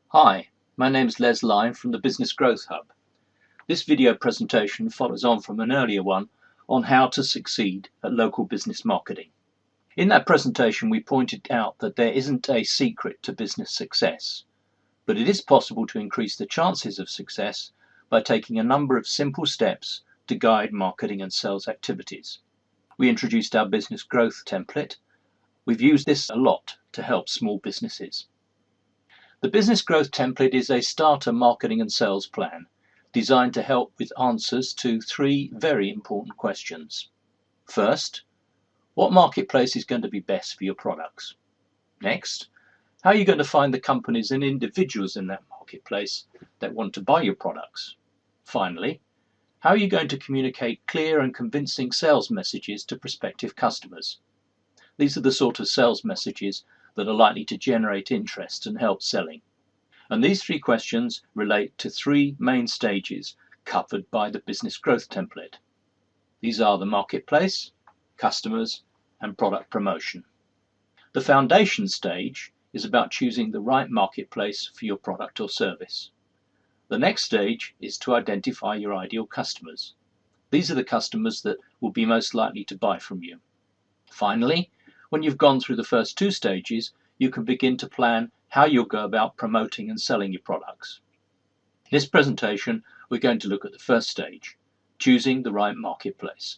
Hi, my name is Les Lyne from the Business Growth Hub. This video presentation follows on from an earlier one on how to succeed at local business marketing. In that presentation, we pointed out that there isn't a secret to business success, but it is possible to increase the chances of success by taking a number of simple steps to guide marketing and sales activities. We introduced our business growth template. We've used this a lot to help small businesses. The business growth template is a starter marketing and sales plan designed to help with answers to three very important questions. First, what marketplace is going to be best for your products? Next, how are you going to find the companies and individuals in that marketplace that want to buy your products? Finally, how are you going to communicate clear and convincing sales messages to prospective customers? These are the sort of sales messages that are likely to generate interest and help selling. And these three questions relate to three main stages covered by the business growth template. These are the marketplace, customers, and product promotion. The foundation stage is about choosing the right marketplace for your product or service. The next stage is to identify your ideal customers. These are the customers that will be most likely to buy from you. Finally, when you've gone through the first two stages, you can begin to plan how you'll go about promoting and selling your products. In this presentation, we're going to look at the first stage, choosing the right marketplace.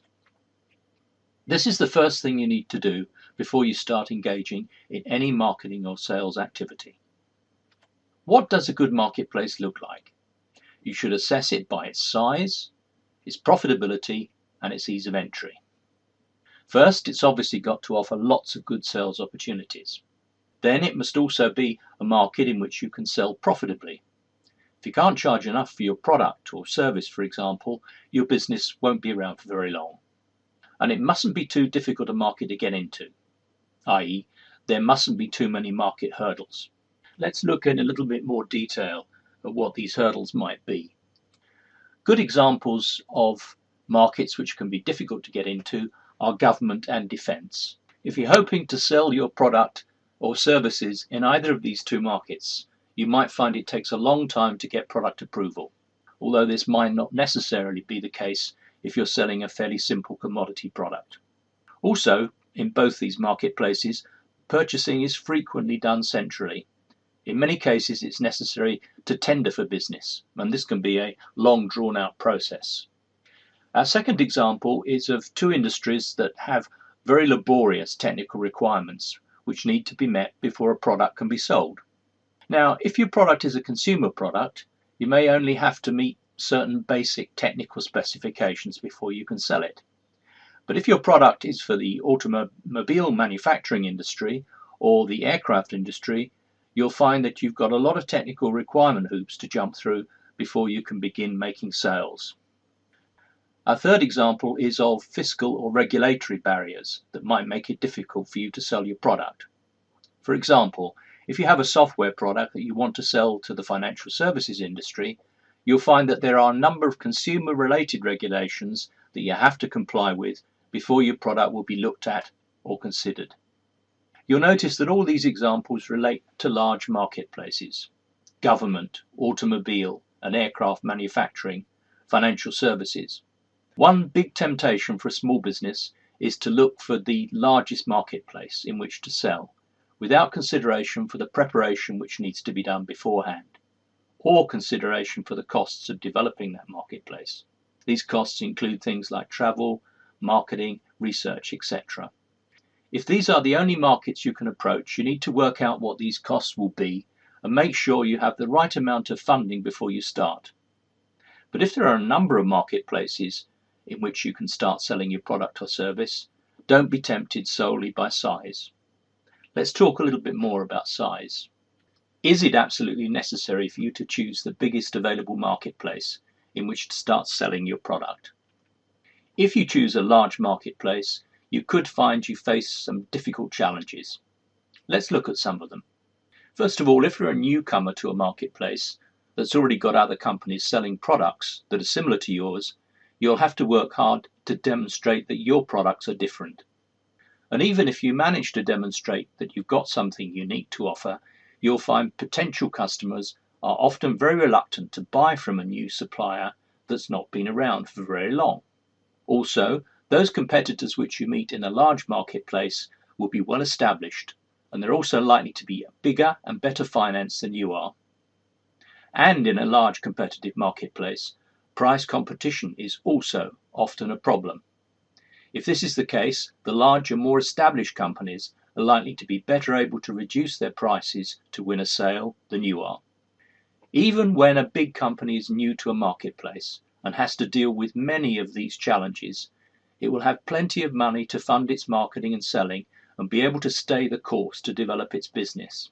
This is the first thing you need to do before you start engaging in any marketing or sales activity. What does a good marketplace look like? You should assess it by its size, its profitability, and its ease of entry. First, it's obviously got to offer lots of good sales opportunities. Then it must also be a market in which you can sell profitably. If you can't charge enough for your product or service, for example, your business won't be around for very long. And it mustn't be too difficult a market to get into, i.e., there mustn't be too many market hurdles. Let's look in a little bit more detail at what these hurdles might be. Good examples of markets which can be difficult to get into are government and defence. If you're hoping to sell your product or services in either of these two markets, you might find it takes a long time to get product approval, although this might not necessarily be the case if you're selling a fairly simple commodity product. Also, in both these marketplaces, purchasing is frequently done centrally. In many cases, it's necessary to tender for business, and this can be a long drawn-out process. Our second example is of two industries that have very laborious technical requirements which need to be met before a product can be sold. Now, if your product is a consumer product, you may only have to meet certain basic technical specifications before you can sell it. But if your product is for the automobile manufacturing industry or the aircraft industry, you'll find that you've got a lot of technical requirement hoops to jump through before you can begin making sales. Our third example is of fiscal or regulatory barriers that might make it difficult for you to sell your product. For example, if you have a software product that you want to sell to the financial services industry, you'll find that there are a number of consumer-related regulations that you have to comply with before your product will be looked at or considered. You'll notice that all these examples relate to large marketplaces: government, automobile and aircraft manufacturing, financial services. One big temptation for a small business is to look for the largest marketplace in which to sell, without consideration for the preparation which needs to be done beforehand, or consideration for the costs of developing that marketplace. These costs include things like travel, marketing, research, etc. If these are the only markets you can approach, you need to work out what these costs will be and make sure you have the right amount of funding before you start. But if there are a number of marketplaces in which you can start selling your product or service, don't be tempted solely by size. Let's talk a little bit more about size. Is it absolutely necessary for you to choose the biggest available marketplace in which to start selling your product? If you choose a large marketplace, you could find you face some difficult challenges. Let's look at some of them. First of all, if you're a newcomer to a marketplace that's already got other companies selling products that are similar to yours, you'll have to work hard to demonstrate that your products are different. And even if you manage to demonstrate that you've got something unique to offer, you'll find potential customers are often very reluctant to buy from a new supplier that's not been around for very long. Also, those competitors which you meet in a large marketplace will be well established, and they're also likely to be bigger and better financed than you are. And in a large competitive marketplace, price competition is also often a problem. If this is the case, the larger, more established companies are likely to be better able to reduce their prices to win a sale than you are. Even when a big company is new to a marketplace and has to deal with many of these challenges, it will have plenty of money to fund its marketing and selling and be able to stay the course to develop its business.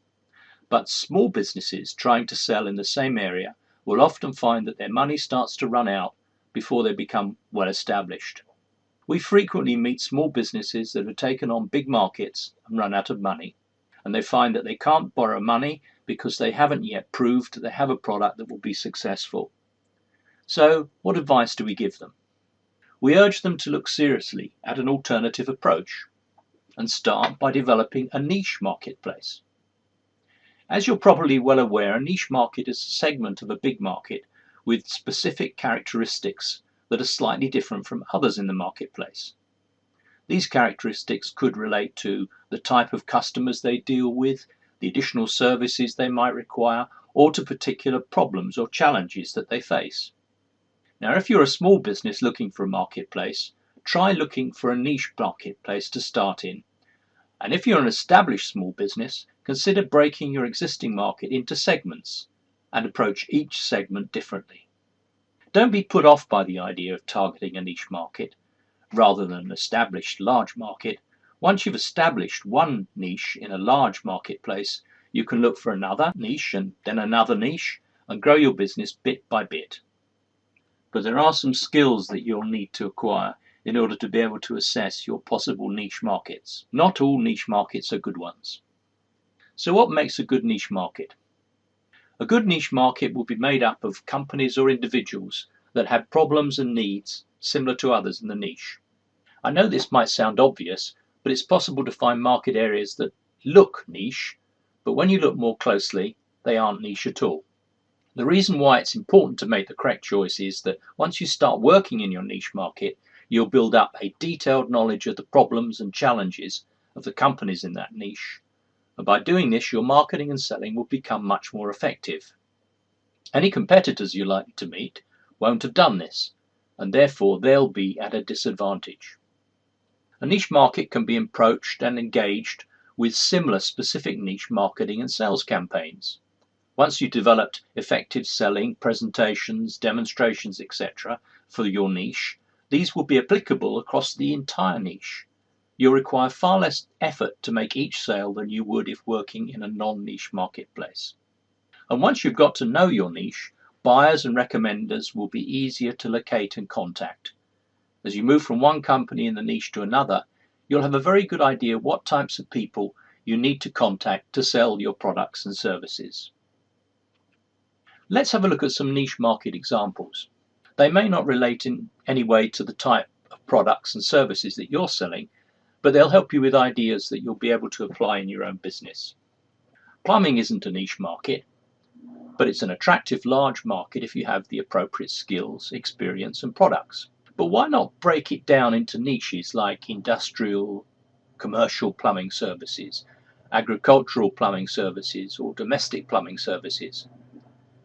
But small businesses trying to sell in the same area will often find that their money starts to run out before they become well established. We frequently meet small businesses that have taken on big markets and run out of money, and they find that they can't borrow money because they haven't yet proved that they have a product that will be successful. So, what advice do we give them? We urge them to look seriously at an alternative approach and start by developing a niche marketplace. As you're probably well aware, a niche market is a segment of a big market with specific characteristics that are slightly different from others in the marketplace. These characteristics could relate to the type of customers they deal with, the additional services they might require, or to particular problems or challenges that they face. Now, if you're a small business looking for a marketplace, try looking for a niche marketplace to start in. And if you're an established small business, consider breaking your existing market into segments and approach each segment differently. Don't be put off by the idea of targeting a niche market rather than an established large market. Once you've established one niche in a large marketplace, you can look for another niche and then another niche and grow your business bit by bit. But there are some skills that you'll need to acquire in order to be able to assess your possible niche markets. Not all niche markets are good ones. So what makes a good niche market? A good niche market will be made up of companies or individuals that have problems and needs similar to others in the niche. I know this might sound obvious, but it's possible to find market areas that look niche, but when you look more closely, they aren't niche at all. The reason why it's important to make the correct choice is that once you start working in your niche market, you'll build up a detailed knowledge of the problems and challenges of the companies in that niche. And by doing this, your marketing and selling will become much more effective. Any competitors you're likely to meet won't have done this, and therefore they'll be at a disadvantage. A niche market can be approached and engaged with similar specific niche marketing and sales campaigns. Once you've developed effective selling, presentations, demonstrations, etc. for your niche, these will be applicable across the entire niche. You'll require far less effort to make each sale than you would if working in a non-niche marketplace. And once you've got to know your niche, buyers and recommenders will be easier to locate and contact. As you move from one company in the niche to another, you'll have a very good idea what types of people you need to contact to sell your products and services. Let's have a look at some niche market examples. They may not relate in any way to the type of products and services that you're selling, but they'll help you with ideas that you'll be able to apply in your own business. Plumbing isn't a niche market, but it's an attractive large market if you have the appropriate skills, experience and products. But why not break it down into niches like industrial, commercial plumbing services, agricultural plumbing services or domestic plumbing services?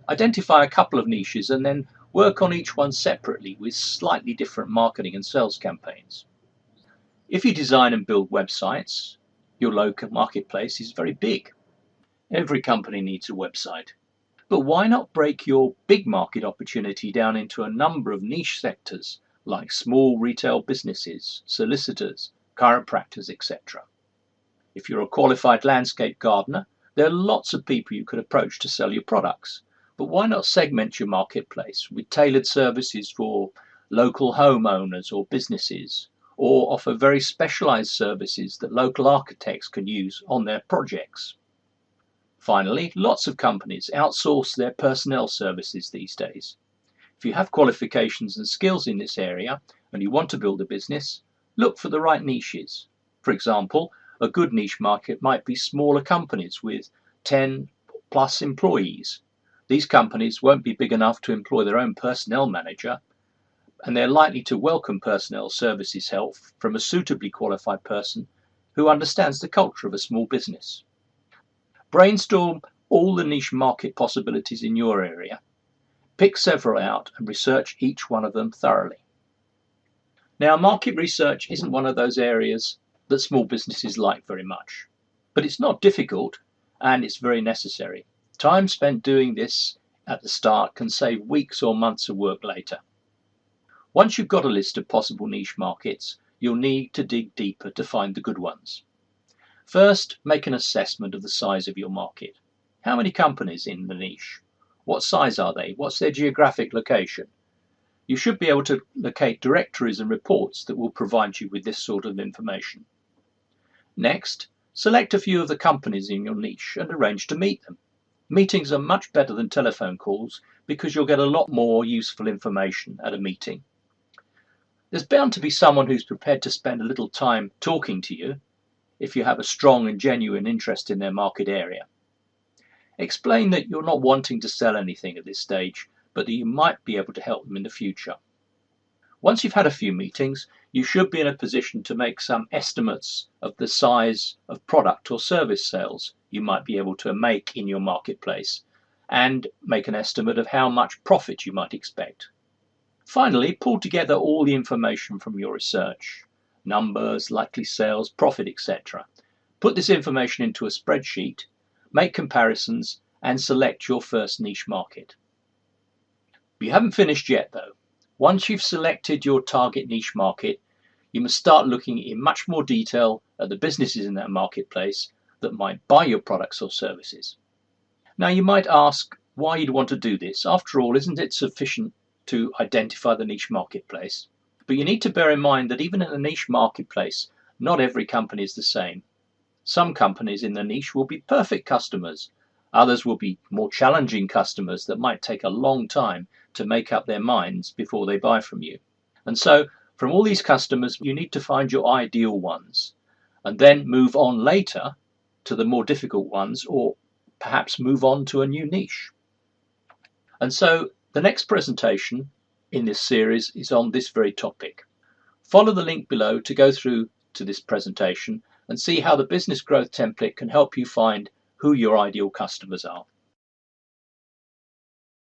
Identify a couple of niches and then work on each one separately with slightly different marketing and sales campaigns. If you design and build websites, your local marketplace is very big. Every company needs a website. But why not break your big market opportunity down into a number of niche sectors like small retail businesses, solicitors, chiropractors, etc. If you're a qualified landscape gardener, there are lots of people you could approach to sell your products. But why not segment your marketplace with tailored services for local homeowners or businesses, or offer very specialized services that local architects can use on their projects? Finally, lots of companies outsource their personnel services these days. If you have qualifications and skills in this area and you want to build a business, look for the right niches. For example, a good niche market might be smaller companies with 10 plus employees. These companies won't be big enough to employ their own personnel manager, and they're likely to welcome personnel services help from a suitably qualified person who understands the culture of a small business. Brainstorm all the niche market possibilities in your area. Pick several out and research each one of them thoroughly. Now, market research isn't one of those areas that small businesses like very much, but it's not difficult and it's very necessary. Time spent doing this at the start can save weeks or months of work later. Once you've got a list of possible niche markets, you'll need to dig deeper to find the good ones. First, make an assessment of the size of your market. How many companies in the niche? What size are they? What's their geographic location? You should be able to locate directories and reports that will provide you with this sort of information. Next, select a few of the companies in your niche and arrange to meet them. Meetings are much better than telephone calls because you'll get a lot more useful information at a meeting. There's bound to be someone who's prepared to spend a little time talking to you if you have a strong and genuine interest in their market area. Explain that you're not wanting to sell anything at this stage, but that you might be able to help them in the future. Once you've had a few meetings, you should be in a position to make some estimates of the size of product or service sales you might be able to make in your marketplace, and make an estimate of how much profit you might expect. Finally, pull together all the information from your research: numbers, likely sales, profit, etc. Put this information into a spreadsheet, make comparisons, and select your first niche market. You haven't finished yet though. Once you've selected your target niche market, you must start looking in much more detail at the businesses in that marketplace that might buy your products or services. Now, you might ask why you'd want to do this. After all, isn't it sufficient to identify the niche marketplace? But you need to bear in mind that even in a niche marketplace, not every company is the same. Some companies in the niche will be perfect customers. Others will be more challenging customers that might take a long time to make up their minds before they buy from you. And so, from all these customers, you need to find your ideal ones and then move on later to the more difficult ones, or perhaps move on to a new niche. And so the next presentation in this series is on this very topic. Follow the link below to go through to this presentation and see how the business growth template can help you find who your ideal customers are.